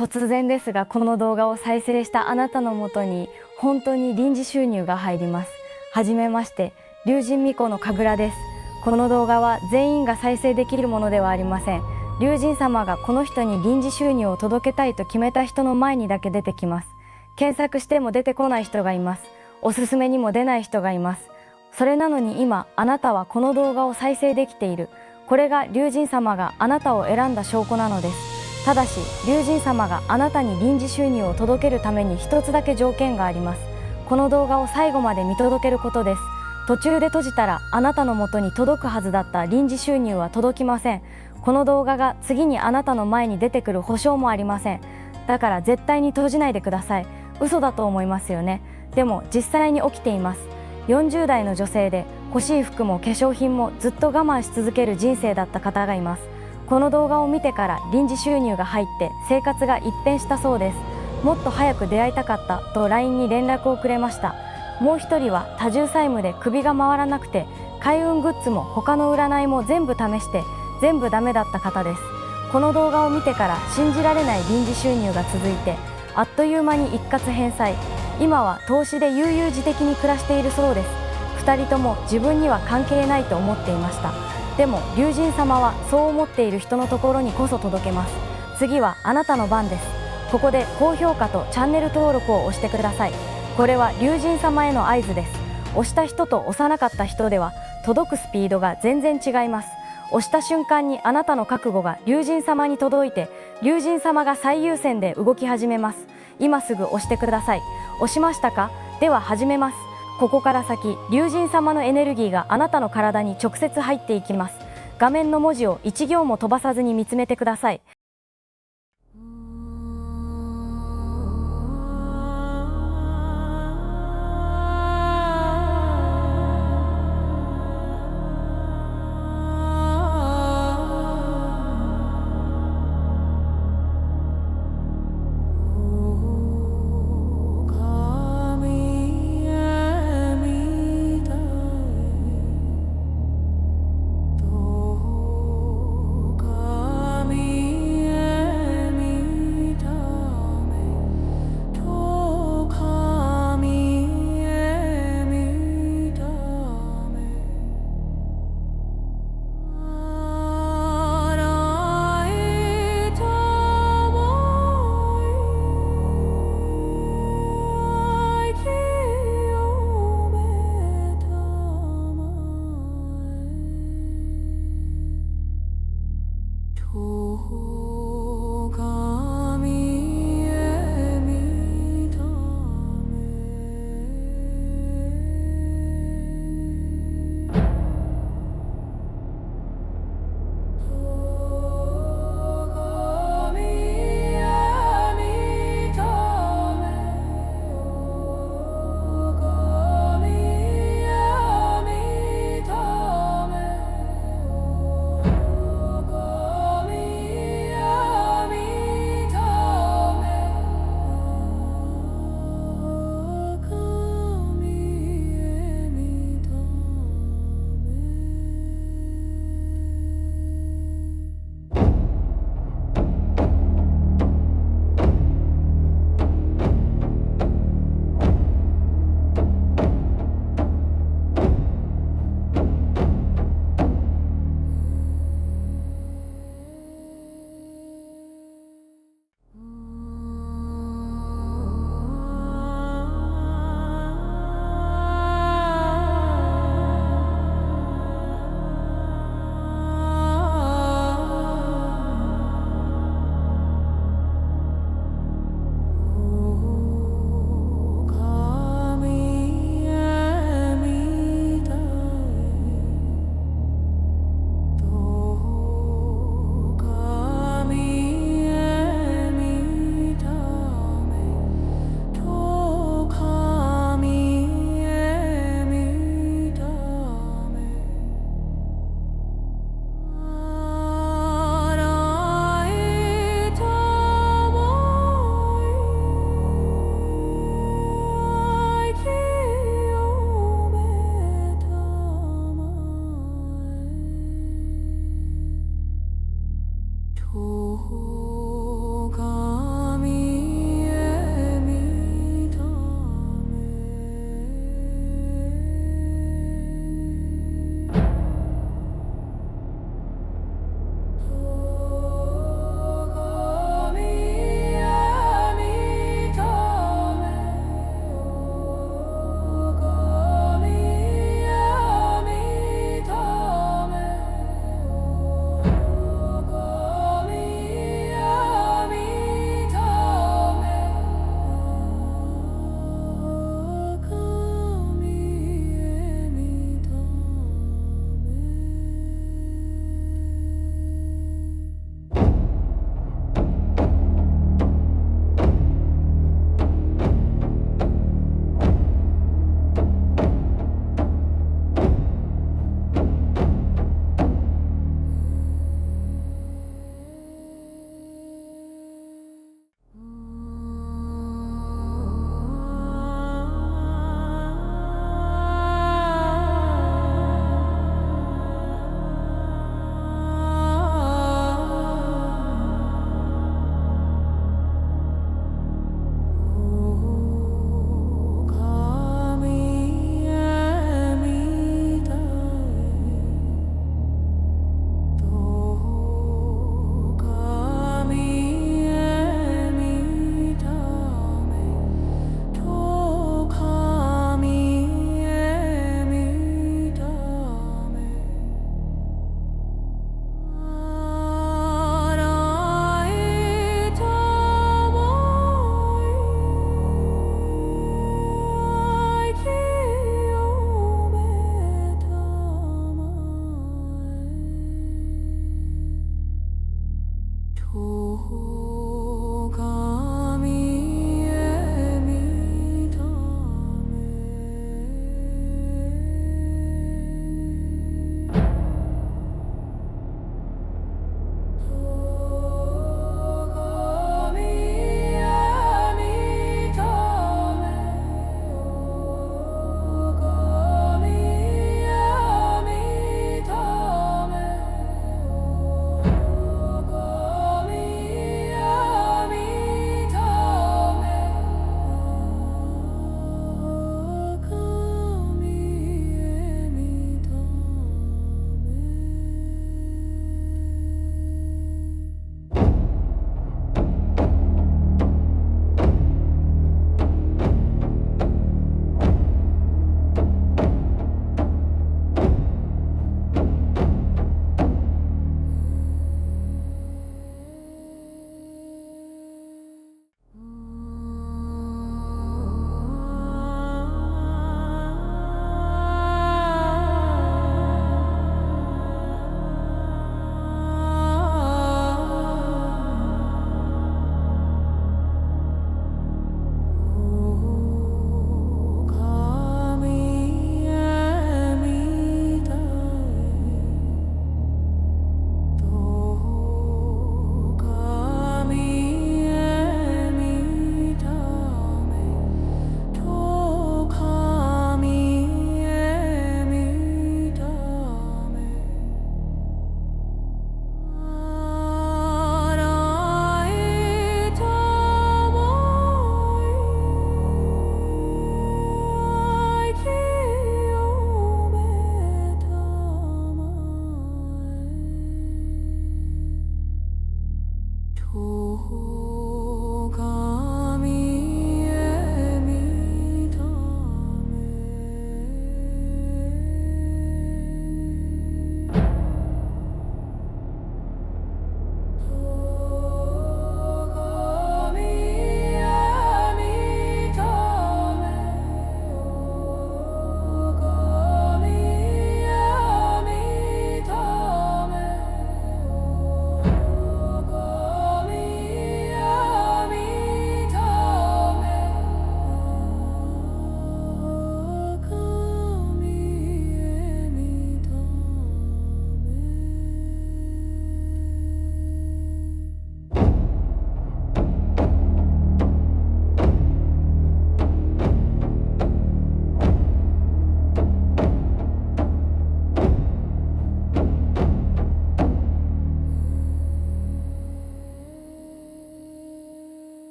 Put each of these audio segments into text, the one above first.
突然ですが、この動画を再生したあなたのもとに本当に臨時収入が入ります。はじめまして、龍神巫女の神楽です。この動画は全員が再生できるものではありません。龍神様がこの人に臨時収入を届けたいと決めた人の前にだけ出てきます。検索しても出てこない人がいます。おすすめにも出ない人がいます。それなのに今、あなたはこの動画を再生できている。これが龍神様があなたを選んだ証拠なのです。ただし、龍神様があなたに臨時収入を届けるために一つだけ条件があります。この動画を最後まで見届けることです。途中で閉じたらあなたの元に届くはずだった臨時収入は届きません。この動画が次にあなたの前に出てくる保証もありません。だから絶対に閉じないでください。嘘だと思いますよね。でも実際に起きています。40代の女性で欲しい服も化粧品もずっと我慢し続ける人生だった方がいます。この動画を見てから臨時収入が入って生活が一変したそうです。もっと早く出会いたかったと LINE に連絡をくれました。もう一人は多重債務で首が回らなくて、開運グッズも他の占いも全部試して全部ダメだった方です。この動画を見てから信じられない臨時収入が続いて、あっという間に一括返済。今は投資で悠々自適に暮らしているそうです。2人とも自分には関係ないと思っていました。でも龍神様はそう思っている人のところにこそ届けます。次はあなたの番です。ここで高評価とチャンネル登録を押してください。これは龍神様への合図です。押した人と押さなかった人では届くスピードが全然違います。押した瞬間にあなたの覚悟が龍神様に届いて、龍神様が最優先で動き始めます。今すぐ押してください。押しましたか？では始めます。ここから先、龍神様のエネルギーがあなたの体に直接入っていきます。画面の文字を一行も飛ばさずに見つめてください。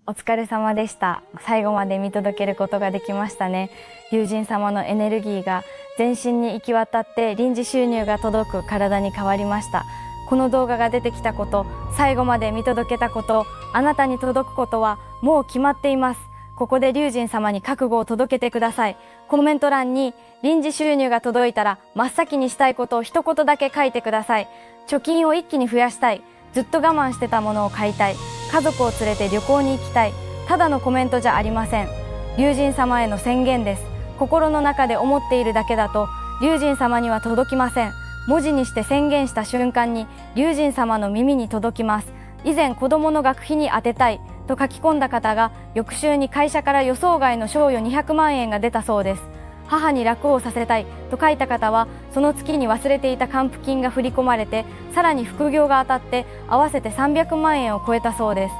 お疲れ様でした。最後まで見届けることができましたね。龍神様のエネルギーが全身に行き渡って臨時収入が届く体に変わりました。この動画が出てきたこと、最後まで見届けたこと、あなたに届くことはもう決まっています。ここで龍神様に覚悟を届けてください。コメント欄に臨時収入が届いたら真っ先にしたいことを一言だけ書いてください。貯金を一気に増やしたい。ずっと我慢してたものを買いたい。家族を連れて旅行に行きたい。ただのコメントじゃありません。龍神様への宣言です。心の中で思っているだけだと龍神様には届きません。文字にして宣言した瞬間に龍神様の耳に届きます。以前子供の学費に充てたいと書き込んだ方が翌週に会社から予想外の賞与200万円が出たそうです。母に楽をさせたいと書いた方はその月に忘れていた還付金が振り込まれて、さらに副業が当たって合わせて300万円を超えたそうです。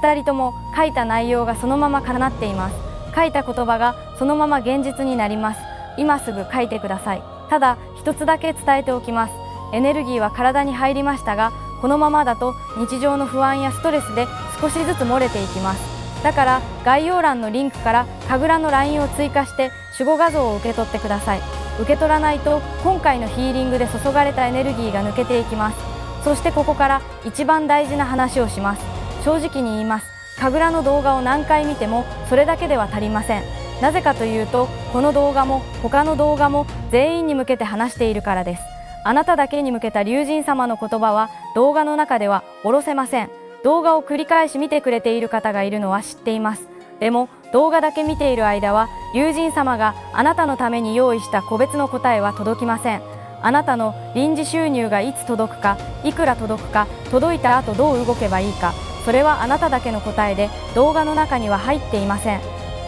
2人とも書いた内容がそのまま叶っています。書いた言葉がそのまま現実になります。今すぐ書いてください。ただ一つだけ伝えておきます。エネルギーは体に入りましたが、このままだと日常の不安やストレスで少しずつ漏れていきます。だから概要欄のリンクから神楽の LINE を追加して守護画像を受け取ってください。受け取らないと今回のヒーリングで注がれたエネルギーが抜けていきます。そしてここから一番大事な話をします。正直に言います。神楽の動画を何回見てもそれだけでは足りません。なぜかというと、この動画も他の動画も全員に向けて話しているからです。あなただけに向けた龍神様の言葉は動画の中では下ろせません。動画を繰り返し見てくれている方がいるのは知っています。でも動画だけ見ている間は龍神様があなたのために用意した個別の答えは届きません。あなたの臨時収入がいつ届くか、いくら届くか、届いた後どう動けばいいか、それはあなただけの答えで動画の中には入っていません。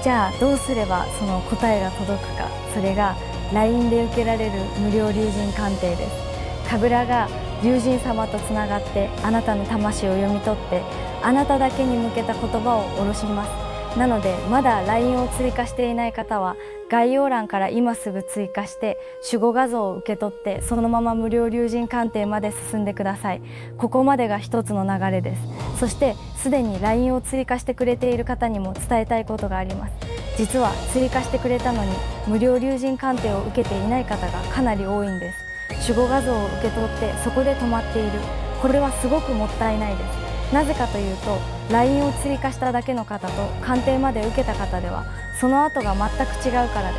じゃあどうすればその答えが届くか。それが LINE で受けられる無料龍神鑑定です。神楽が龍神様とつながってあなたの魂を読み取って、あなただけに向けた言葉を下ろします。なのでまだ LINE を追加していない方は概要欄から今すぐ追加して守護画像を受け取って、そのまま無料龍神鑑定まで進んでください。ここまでが一つの流れです。そしてすでに LINE を追加してくれている方にも伝えたいことがあります。実は追加してくれたのに無料龍神鑑定を受けていない方がかなり多いんです。守護画像を受け取ってそこで止まっている。これはすごくもったいないです。なぜかというと LINE を追加しただけの方と鑑定まで受けた方ではその後が全く違うからで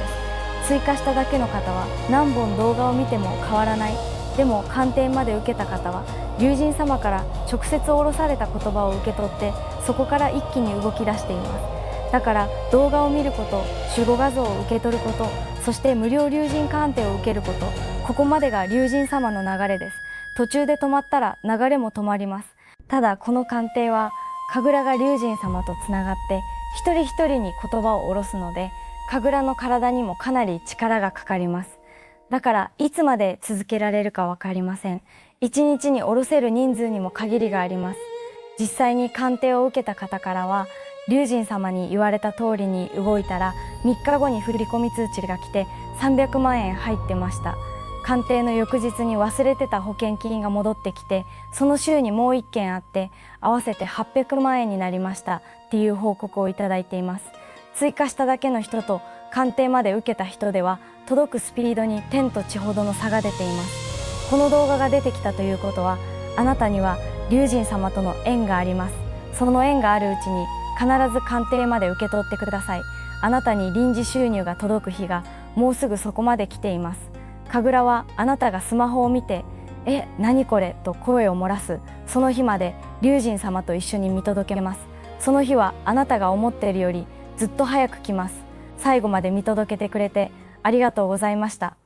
す。追加しただけの方は何本動画を見ても変わらない。でも鑑定まで受けた方は龍神様から直接下ろされた言葉を受け取ってそこから一気に動き出しています。だから動画を見ること、守護画像を受け取ること、そして無料龍神鑑定を受けること、ここまでが龍神様の流れです。途中で止まったら流れも止まります。ただこの鑑定は神楽が龍神様とつながって一人一人に言葉を下ろすので、神楽の体にもかなり力がかかります。だからいつまで続けられるか分かりません。一日に下ろせる人数にも限りがあります。実際に鑑定を受けた方からは龍神様に言われた通りに動いたら3日後に振り込み通知が来て300万円入ってました。鑑定の翌日に忘れてた保険金が戻ってきて、その週にもう1件あって合わせて800万円になりましたっていう報告をいただいています。追加しただけの人と鑑定まで受けた人では届くスピードに天と地ほどの差が出ています。この動画が出てきたということはあなたには龍神様との縁があります。その縁があるうちに必ず鑑定まで受け取ってください。あなたに臨時収入が届く日がもうすぐそこまで来ています。神楽はあなたがスマホを見て「え、何これ?」と声を漏らすその日まで龍神様と一緒に見届けます。その日はあなたが思っているよりずっと早く来ます。最後まで見届けてくれてありがとうございました。